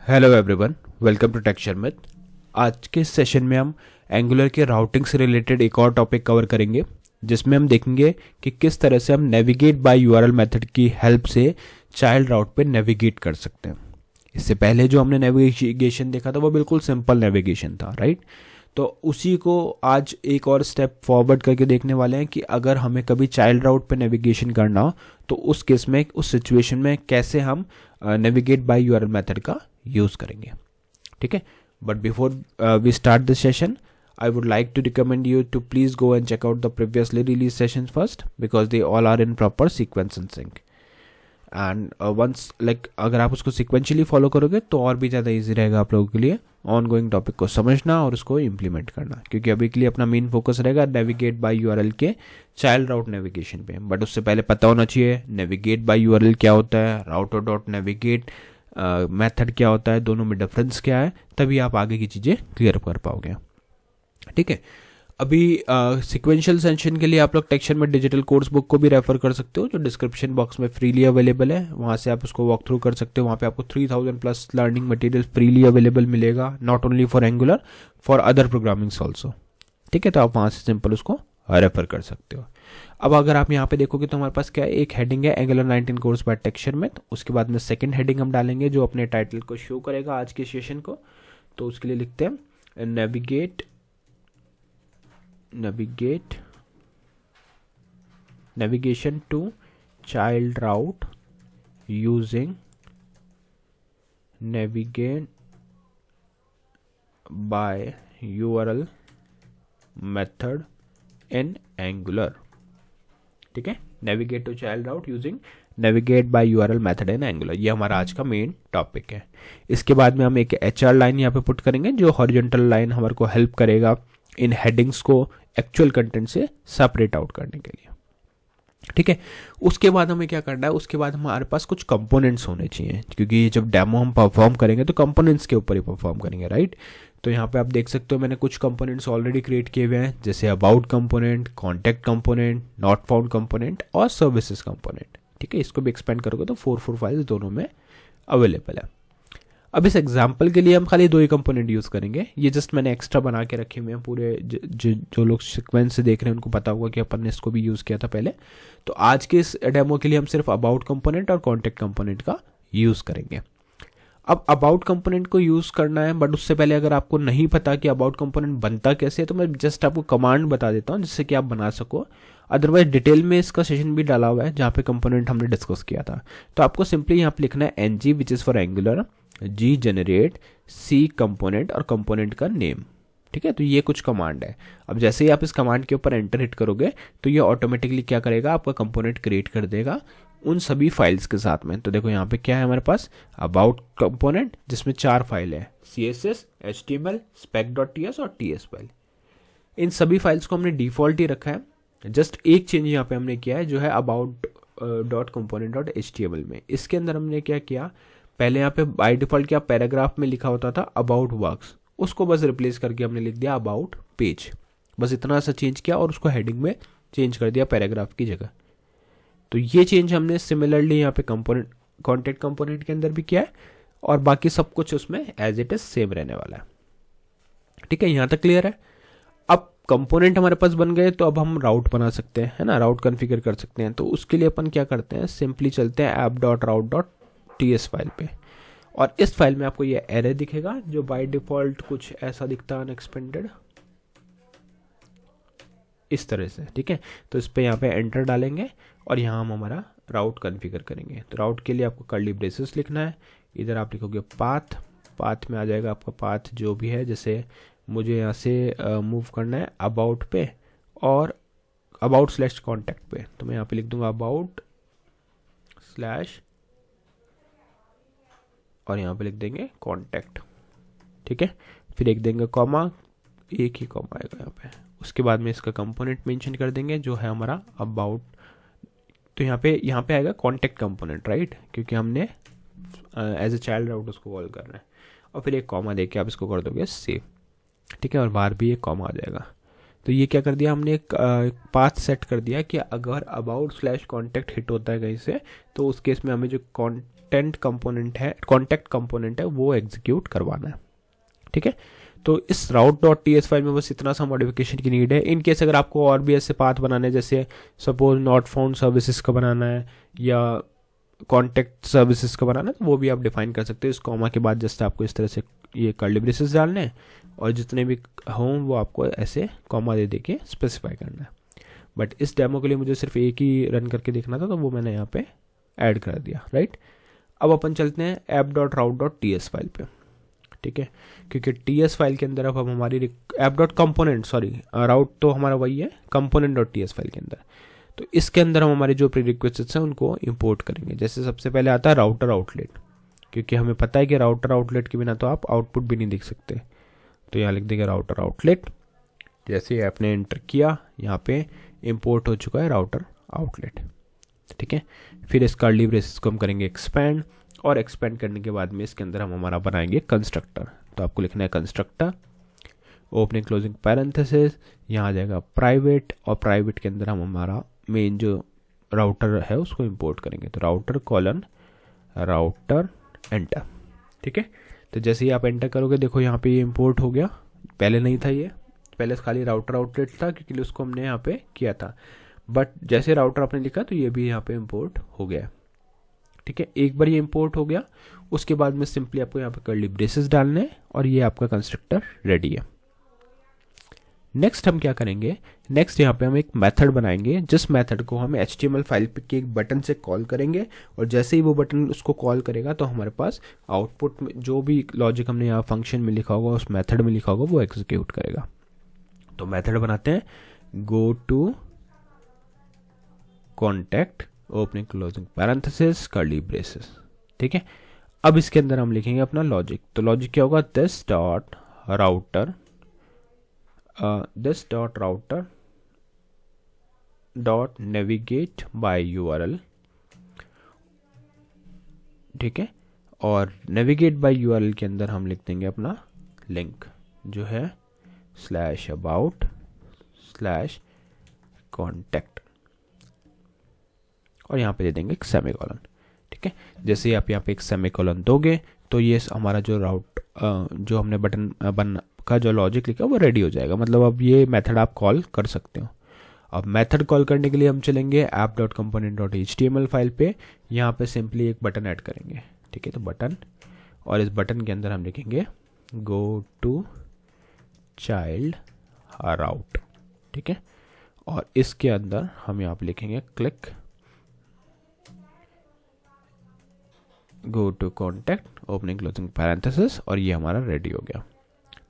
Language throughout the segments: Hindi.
Hello everyone, welcome to tech Sharmit. आज के सेशन में हम एंगुलर के राउटिंग से रिलेटेड एक और टॉपिक कवर करेंगे, जिसमें हम देखेंगे कि किस तरह से हम नेविगेट बाय यूआरएल मेथड की हेल्प से चाइल्ड राउट पे नेविगेट कर सकते हैं। इससे पहले जो हमने नेविगेशन देखा था वो बिल्कुल सिंपल नेविगेशन था, राइट। तो उसी को आज एक और स्टेप फॉरवर्ड करके देखने वाले हैं कि अगर हमें कभी चाइल्ड राउट पे नेविगेशन करना हो तो उस केस में, उस सिचुएशन में कैसे हम नेविगेट बाय यूआरएल मेथड का यूज़ करेंगे, ठीक है। But before we start this session, I would like to recommend you to please go and check out the previously released sessions first, because they all are in proper sequence and sync. And once अगर आप उसको sequentially follow करोगे तो और भी ज़्यादा easy रहेगा आप लोगों के लिए ongoing topic को समझना और उसको implement करना, क्योंकि अभी के लिए अपना मेन फोकस रहेगा navigate by URL के child route navigation पे। बट उससे पहले पता होना चाहिए navigate by URL क्या होता है, router dot navigate मेथड क्या होता है, दोनों में डिफरेंस क्या है, तभी आप आगे की चीज़ें क्लियर कर पाओगे, ठीक है। अभी सिक्वेंशियल सेशन के लिए आप लोग टेक्शन में डिजिटल कोर्स बुक को भी रेफर कर सकते हो, जो डिस्क्रिप्शन बॉक्स में फ्रीली अवेलेबल है। वहाँ से आप उसको वॉक थ्रू कर सकते हो। वहाँ पे आपको 3000 plus learning material freely available मिलेगा, not only for angular, for other programmings also, ठीक है। तो आप वहाँ से सिंपल उसको रेफर कर सकते हो। अब अगर आप यहाँ पे देखोगे तो हमारे पास क्या है, एक हेडिंग है angular 19 course bye take Sharmit. उसके बाद में सेकंड हेडिंग हम डालेंगे जो अपने टाइटल को शो करेगा आज के सेशन को। तो उसके लिए लिखते हैं navigation to child route using navigate by URL method in Angular, ठीक है। Navigate to child route using navigate by URL method in Angular, ये हमारा आज का मेन टॉपिक है। इसके बाद में हम एक एचआर लाइन यहाँ पे पुट करेंगे, जो हॉरिजॉन्टल लाइन हमारे को हेल्प करेगा इन हेडिंग्स को एक्चुअल कंटेंट से सेपरेट आउट करने के लिए, ठीक है। उसके बाद हमें क्या करना है, उसके बाद हमारे पास कुछ कंपोनेंट्स होने चाहिए, क्योंकि जब डेमो हम परफॉर्म करेंगे तो कंपोनेंट्स के ऊपर ही परफॉर्म करेंगे, राइट। तो यहाँ पे आप देख सकते हो मैंने कुछ कंपोनेंट्स ऑलरेडी क्रिएट किए हुए हैं, जैसे about component, contact component, not found component और सर्विसेज कंपोनेंट, ठीक है। इसको भी एक्सपेंड करोगे तो 4 फाइल्स दोनों में अवेलेबल है। अब इस एग्जाम्पल के लिए हम खाली 2 ही कंपोनेंट यूज़ करेंगे। ये जस्ट मैंने एक्स्ट्रा बना के रखे हुए हैं पूरे, जो लोग सीक्वेंस से देख रहे हैं उनको पता होगा कि अपन ने इसको भी यूज़ किया था पहले। तो आज के इस डेमो के लिए हम सिर्फ अबाउट कंपोनेंट और कॉन्टैक्ट कंपोनेंट का यूज़ करेंगे। अब अबाउट कंपोनेंट को यूज़ करना है, बट उससे पहले अगर आपको नहीं पता कि अबाउट कंपोनेंट बनता कैसे है तो मैं जस्ट आपको कमांड बता देता हूँ जिससे कि आप बना सको। अदरवाइज डिटेल में इसका सेशन भी डाला हुआ है जहाँ पे कंपोनेंट हमने डिस्कस किया था। तो आपको सिंपली यहाँ पे लिखना है ng which is for angular, g generate, c component और कंपोनेंट का नेम, ठीक है। तो ये कुछ कमांड है। अब जैसे ही आप इस कमांड के ऊपर एंटर हिट करोगे तो ये ऑटोमेटिकली क्या करेगा, आपका कंपोनेंट क्रिएट कर देगा उन सभी फाइल्स के साथ में। तो देखो यहाँ पे क्या है हमारे पास, अबाउट कंपोनेंट जिसमें 4 फाइल है, CSS, HTML, spec.ts और TS फाइल। इन सभी फाइल्स को हमने डिफॉल्ट ही रखा है। जस्ट एक चेंज यहाँ पे हमने किया है जो है about dot component dot HTML में। इसके अंदर हमने क्या किया, पहले यहाँ पे बाय डिफॉल्ट क्या पैराग्राफ में लिखा होता था अबाउट वर्क्स, उसको बस रिप्लेस करके हमने लिख दिया अबाउट पेज। बस इतना सा चेंज किया और उसको हेडिंग में चेंज कर दिया पैराग्राफ की जगह। तो ये चेंज हमने सिमिलरली यहाँ पे कंपोनेंट, कॉन्टैक्ट कंपोनेंट के अंदर भी किया है और बाकी सब कुछ उसमें एज इट इज सेम रहने वाला है, ठीक है। यहाँ तक क्लियर है। अब कंपोनेंट हमारे पास बन गए तो अब हम राउट बना सकते हैं, है ना, राउट कॉन्फ़िगर कर सकते हैं। तो उसके लिए अपन क्या करते हैं, सिंपली चलते हैं app.route.ts फाइल पे, और इस फाइल में आपको ये एरर दिखेगा जो बाय डिफॉल्ट कुछ ऐसा दिखता है, अनएक्सपेक्टेड, इस तरह से, ठीक है। तो इस पे यहाँ पे एंटर डालेंगे और यहाँ हम हमारा राउट कॉन्फ़िगर करेंगे। तो राउट के लिए आपको कर्ली ब्रेसेस लिखना है। इधर आप लिखोगे पाथ में आ जाएगा आपका पाथ जो भी है। जैसे मुझे यहाँ से मूव करना है अबाउट पे और अबाउट / कॉन्टैक्ट पे, तो मैं यहाँ पे लिख दूंगा अबाउट / और यहाँ पे लिख देंगे कॉन्टैक्ट, ठीक है। फिर एक देंगे कॉमा, एक ही कॉमा आएगा यहाँ पे। उसके बाद में इसका कंपोनेंट मेंशन कर देंगे जो है हमारा अबाउट। तो यहाँ पे आएगा कॉन्टैक्ट कंपोनेंट, राइट, क्योंकि हमने एज ए चाइल्ड राउट उसको कॉल करना है। और फिर एक कॉमा देके आप इसको कर दोगे सेव, ठीक है, और बाहर भी एक कॉमा आ जाएगा। तो ये क्या कर दिया हमने, एक पाथ सेट कर दिया कि अगर अबाउट / कॉन्टैक्ट हिट होता है कहीं से तो उस केस में हमें जो कॉन्टेक्ट कंपोनेंट है वो एग्जीक्यूट करवाना है। ठीक है, तो इस route.ts फाइल में बस इतना सा मॉडिफिकेशन की नीड है। इन केस अगर आपको और भी ऐसे पाथ बनाने हैं, जैसे सपोज नॉट फाउंड सर्विसेज का बनाना है या कॉन्टेक्ट सर्विसेज का बनाना है, तो वो भी आप डिफाइन कर सकते हो। इस कॉमा के बाद जस्ट आपको इस तरह से ये कर्ली ब्रेसेस डालने हैं और जितने भी हों वो आपको ऐसे कॉमा दे के स्पेसिफाई करना है। बट इस डेमो के लिए मुझे सिर्फ एक ही रन करके देखना था, तो वो मैंने यहाँ पे ऐड कर दिया। राइट, अब अपन चलते हैं app.route.ts फाइल पे। ठीक है, क्योंकि ts फाइल के अंदर अब हम हमारी app.component राउट तो हमारा वही है component.ts फाइल के अंदर। तो इसके अंदर हम हमारे जो प्रीरिक्विजिट्स हैं उनको इंपोर्ट करेंगे। जैसे सबसे पहले आता है राउटर आउटलेट, क्योंकि हमें पता है कि राउटर आउटलेट के बिना तो आप आउटपुट भी नहीं देख सकते। तो यहाँ लिख देंगे राउटर आउटलेट। जैसे आपने एंटर किया, यहाँ पे इंपोर्ट हो चुका है राउटर आउटलेट। ठीक है, फिर इस कर्ली ब्रेसेस को हम करेंगे एक्सपैंड, और एक्सपेंड करने के बाद में इसके अंदर हम हमारा बनाएंगे कंस्ट्रक्टर। तो आपको लिखना है कंस्ट्रक्टर ओपनिंग क्लोजिंग पैरेंथेसिस, यहाँ आ जाएगा प्राइवेट, और प्राइवेट के अंदर हम हमारा मेन जो राउटर है उसको इंपोर्ट करेंगे। तो राउटर एंटर। ठीक है, तो जैसे ही आप एंटर करोगे देखो यहाँ पे ये इंपोर्ट हो गया। पहले नहीं था, ये पहले खाली राउटर आउटलेट था क्योंकि उसको हमने यहाँ पे किया था, बट जैसे राउटर आपने लिखा तो ये भी यहाँ पे इंपोर्ट हो गया। ठीक है, एक बार ये इंपोर्ट हो गया, उसके बाद में सिंपली आपको यहाँ पे कर्ली ब्रेसेस डालने हैं और ये आपका कंस्ट्रक्टर रेडी है। नेक्स्ट हम क्या करेंगे, नेक्स्ट यहाँ पे हम एक मेथड बनाएंगे, जिस मेथड को हम HTML फाइल पे के एक बटन से कॉल करेंगे, और जैसे ही वो बटन उसको कॉल करेगा तो हमारे पास आउटपुट में जो भी लॉजिक हमने यहाँ फंक्शन में लिखा होगा, उस मेथड में लिखा होगा, वो एग्जीक्यूट करेगा। तो मेथड बनाते हैं go to contact opening closing parenthesis curly braces. ठीक है, अब इसके अंदर हम लिखेंगे अपना लॉजिक। तो लॉजिक क्या होगा, this dot router dot navigate by URL। ठीक है, और नेविगेट बाय URL के अंदर हम लिख देंगे अपना लिंक जो है /about/contact, और यहाँ पे दे देंगे एक सेमीकोलन। ठीक है, जैसे आप यहाँ पे एक सेमीकोलन दोगे तो ये हमारा जो जो हमने बटन का जो लॉजिक लिखा वो रेडी हो जाएगा। मतलब अब ये मेथड आप कॉल कर सकते हो। अब मेथड कॉल करने के लिए हम चलेंगे app.component.html फाइल पे, यहाँ पे सिंपली एक बटन ऐड करेंगे। ठीक है, तो बटन, और इस बटन के अंदर हम लिखेंगे गो टू चाइल्ड राउट। ठीक है, और इसके अंदर हम यहाँ पे लिखेंगे click go to contact opening closing parenthesis, और ये हमारा रेडी हो गया।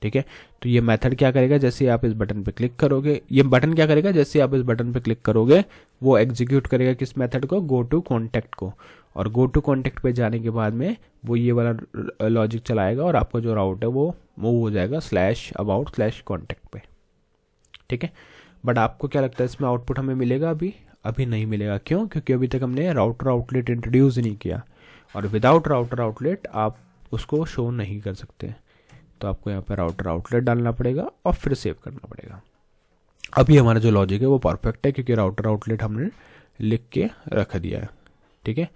ठीक है, तो ये मेथड क्या करेगा, जैसे आप इस बटन पे क्लिक करोगे, ये बटन क्या करेगा, जैसे आप इस बटन पे क्लिक करोगे वो एग्जीक्यूट करेगा किस मेथड को, गो टू कॉन्टेक्ट को, और गो टू कॉन्टेक्ट पे जाने के बाद में वो ये वाला लॉजिक चलाएगा और आपका जो राउट है वो मूव हो जाएगा /about/contact पे। ठीक है, बट आपको क्या लगता है इसमें आउटपुट हमें मिलेगा? अभी नहीं मिलेगा। क्यों? क्योंकि अभी तक हमने राउटर आउटलेट इंट्रोड्यूस नहीं किया, और विदाउट राउटर आउटलेट आप उसको शो नहीं कर सकते। तो आपको यहाँ पर राउटर आउटलेट डालना पड़ेगा और फिर सेव करना पड़ेगा। अभी हमारा जो लॉजिक है वो परफेक्ट है क्योंकि राउटर आउटलेट हमने लिख के रख दिया है। ठीक है,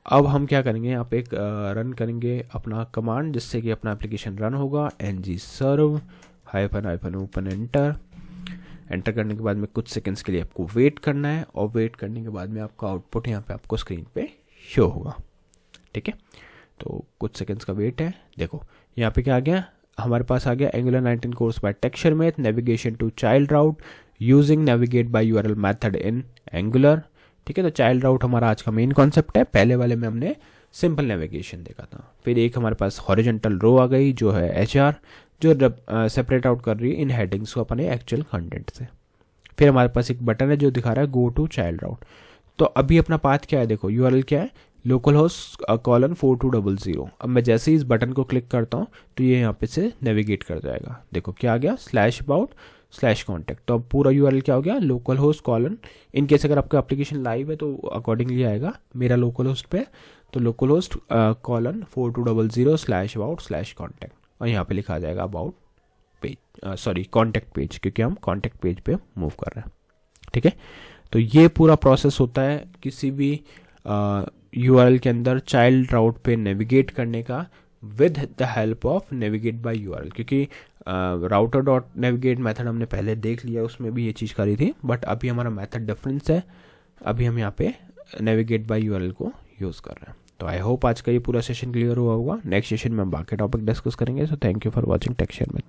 अब हम क्या करेंगे, यहाँ पे एक रन करेंगे अपना कमांड जिससे कि अपना एप्लीकेशन रन होगा। ng-serve --- ओपन एंटर करने के बाद में कुछ सेकंड्स के लिए आपको वेट करना है, और वेट करने के बाद में आपका आउटपुट यहाँ पे आपको स्क्रीन पे शो होगा। ठीक है, तो कुछ सेकंड्स का वेट है। देखो यहाँ पे क्या आ गया, हमारे पास आ गया Angular 19 कोर्स बाय टेक्सचरमेथ navigation to child route using navigate by URL method in Angular। ठीक है, तो चाइल्ड राउट हमारा आज का मेन कॉन्सेप्ट है। पहले वाले में हमने सिंपल नेविगेशन देखा था। फिर एक हमारे पास हॉरिजॉन्टल रो आ गई जो है HR, जो सेपरेट आउट कर रही है इन हेडिंग्स को अपने एक्चुअल कंटेंट से। फिर हमारे पास एक बटन है जो दिखा रहा है गो टू चाइल्ड राउट। तो अभी अपना पाथ क्या है, देखो URL क्या है, localhost:4200। अब मैं जैसे ही इस बटन को क्लिक करता हूँ तो ये यहाँ पे से नेविगेट कर जाएगा। देखो क्या आ गया, /about/contact। तो अब पूरा URL क्या हो गया, localhost: इन केस अगर आपका एप्लीकेशन लाइव है तो अकॉर्डिंगली आएगा। मेरा लोकल पे तो localhost:4200 /about/contact, और यहाँ पे लिखा आ जाएगा अबाउट पेज, कॉन्टैक्ट पेज, क्योंकि हम कॉन्टैक्ट पेज पे मूव कर रहे हैं। ठीक है, तो ये पूरा प्रोसेस होता है किसी भी यूआरएल के अंदर चाइल्ड राउट पे नेविगेट करने का with the help of navigate by URL, क्योंकि राउटर डॉट नेविगेट मेथड हमने पहले देख लिया, उसमें भी ये चीज़ करी थी, बट अभी हमारा मेथड डिफरेंस है, अभी हम यहाँ पे नेविगेट बाय यूआरएल को यूज़ कर रहे हैं। तो आई होप आज का ये पूरा सेशन क्लियर हुआ होगा। नेक्स्ट सेशन में हम बाकी टॉपिक डिस्कस करेंगे। So thank you for watching Tech Share में।